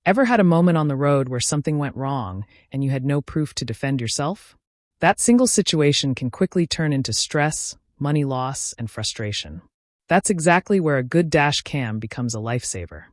Ever had a moment on the road where something went wrong and you had no proof to defend yourself? That single situation can quickly turn into stress, money loss, and frustration. That's exactly where a good dash cam becomes a lifesaver.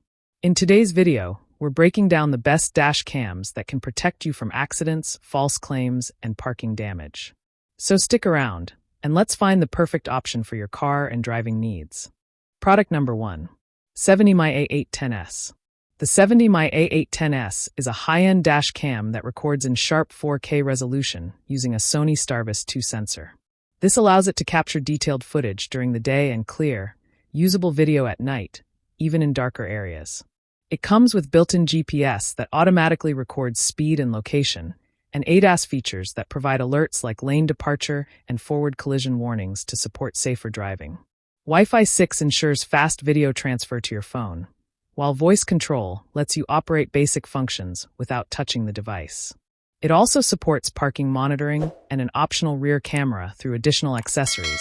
In today's video, we're breaking down the best dash cams that can protect you from accidents, false claims, and parking damage. So stick around, and let's find the perfect option for your car and driving needs. Product number 1. 70mm A810S. The 70mm A810S is a high-end dash cam that records in sharp 4K resolution using a Sony Starvis 2 sensor. This allows it to capture detailed footage during the day and clear, usable video at night, even in darker areas. It comes with built-in GPS that automatically records speed and location, and ADAS features that provide alerts like lane departure and forward collision warnings to support safer driving. Wi-Fi 6 ensures fast video transfer to your phone, while voice control lets you operate basic functions without touching the device. It also supports parking monitoring and an optional rear camera through additional accessories,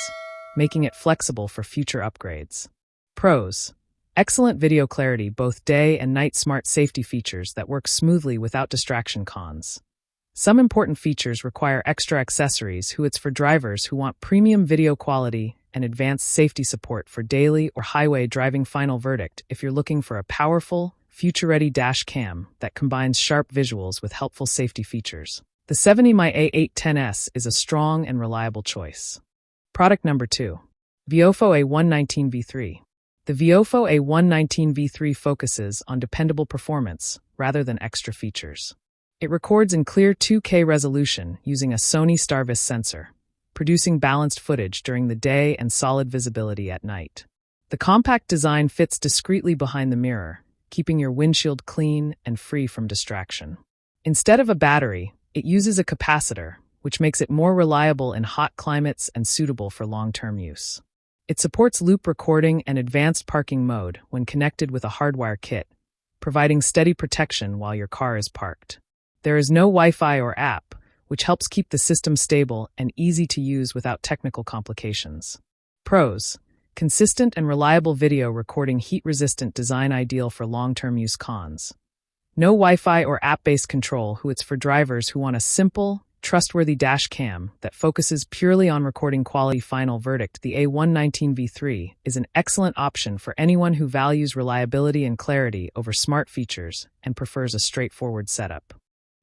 making it flexible for future upgrades. Pros: excellent video clarity, both day and night, smart safety features that work smoothly without distraction. Cons: some important features require extra accessories. It's for drivers who want premium video quality and advanced safety support for daily or highway driving. Final verdict: if you're looking for a powerful, future-ready dash cam that combines sharp visuals with helpful safety features, the 70mm A810S is a strong and reliable choice. Product number 2. VIOFO A119V3. The VIOFO A119V3 focuses on dependable performance rather than extra features. It records in clear 2K resolution using a Sony Starvis sensor, producing balanced footage during the day and solid visibility at night. The compact design fits discreetly behind the mirror, keeping your windshield clean and free from distraction. Instead of a battery, it uses a capacitor, which makes it more reliable in hot climates and suitable for long-term use. It supports loop recording and advanced parking mode when connected with a hardwire kit, providing steady protection while your car is parked. There is no Wi-Fi or app, which helps keep the system stable and easy to use without technical complications. Pros: consistent and reliable video recording, heat-resistant design ideal for long-term use. Cons: no Wi-Fi or app-based control. It's for drivers who want a simple, trustworthy dash cam that focuses purely on recording quality. Final verdict: the A119V3 is an excellent option for anyone who values reliability and clarity over smart features and prefers a straightforward setup.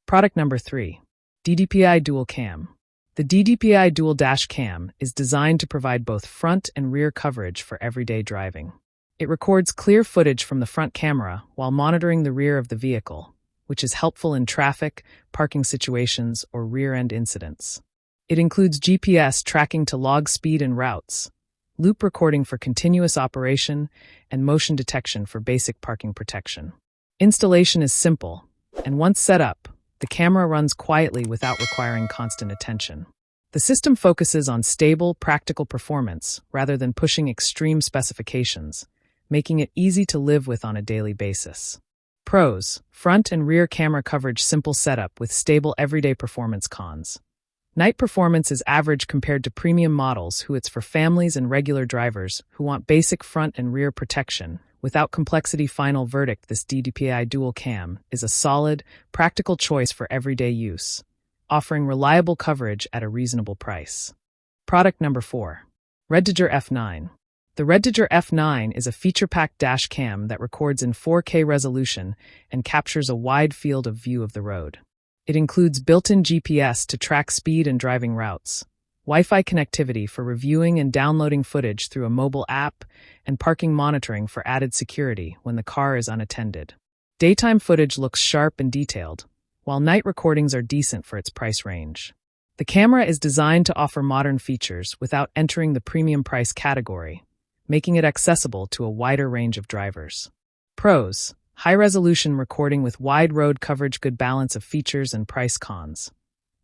Product number 3. DDPAI Dual Cam. The DDPAI Dual Dash Cam is designed to provide both front and rear coverage for everyday driving. It records clear footage from the front camera while monitoring the rear of the vehicle, which is helpful in traffic, parking situations, or rear-end incidents. It includes GPS tracking to log speed and routes, loop recording for continuous operation, and motion detection for basic parking protection. Installation is simple, and once set up, the camera runs quietly without requiring constant attention. The system focuses on stable, practical performance rather than pushing extreme specifications, making it easy to live with on a daily basis. Pros: front and rear camera coverage, simple setup with stable everyday performance. Cons: night performance is average compared to premium models. It's for families and regular drivers who want basic front and rear protection without complexity. Final verdict: this DDPAI Dual Cam is a solid, practical choice for everyday use, offering reliable coverage at a reasonable price. Product number 4. REDTIGER F9. The REDTIGER F9 is a feature-packed dash cam that records in 4K resolution and captures a wide field of view of the road. It includes built-in GPS to track speed and driving routes, Wi-Fi connectivity for reviewing and downloading footage through a mobile app, and parking monitoring for added security when the car is unattended. Daytime footage looks sharp and detailed, while night recordings are decent for its price range. The camera is designed to offer modern features without entering the premium price category, making it accessible to a wider range of drivers. Pros: high-resolution recording with wide road coverage, good balance of features and price. Cons: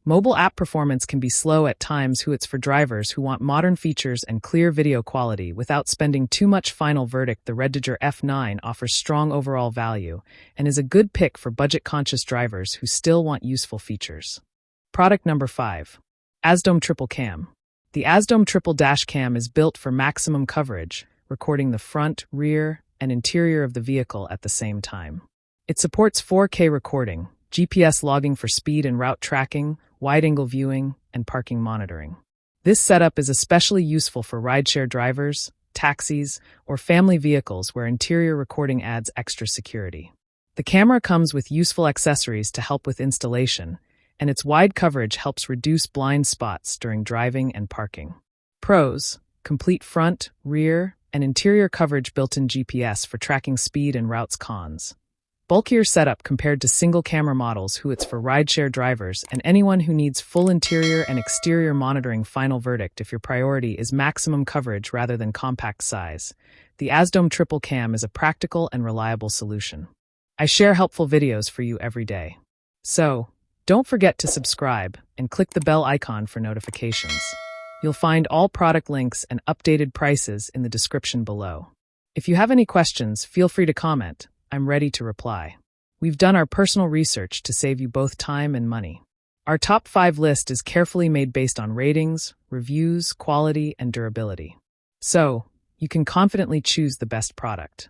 mobile app performance can be slow at times. It's for drivers who want modern features and clear video quality without spending too much. Final verdict: the REDTIGER F9 offers strong overall value and is a good pick for budget-conscious drivers who still want useful features. Product number 5. AZDOME Triple Cam. The AZDOME Triple Dash Cam is built for maximum coverage, recording the front, rear, and interior of the vehicle at the same time. It supports 4K recording, GPS logging for speed and route tracking, wide-angle viewing, and parking monitoring. This setup is especially useful for rideshare drivers, taxis, or family vehicles where interior recording adds extra security. The camera comes with useful accessories to help with installation, and its wide coverage helps reduce blind spots during driving and parking. Pros: complete front, rear, and interior coverage built-in GPS for tracking speed and routes. Cons: bulkier setup compared to single-camera models. It's for rideshare drivers and anyone who needs full interior and exterior monitoring. Final verdict: if your priority is maximum coverage rather than compact size, the AZDOME Triple Cam is a practical and reliable solution. I share helpful videos for you every day. So, don't forget to subscribe and click the bell icon for notifications. You'll find all product links and updated prices in the description below. If you have any questions, feel free to comment. I'm ready to reply. We've done our personal research to save you both time and money. Our top 5 list is carefully made based on ratings, reviews, quality, and durability. So, you can confidently choose the best product.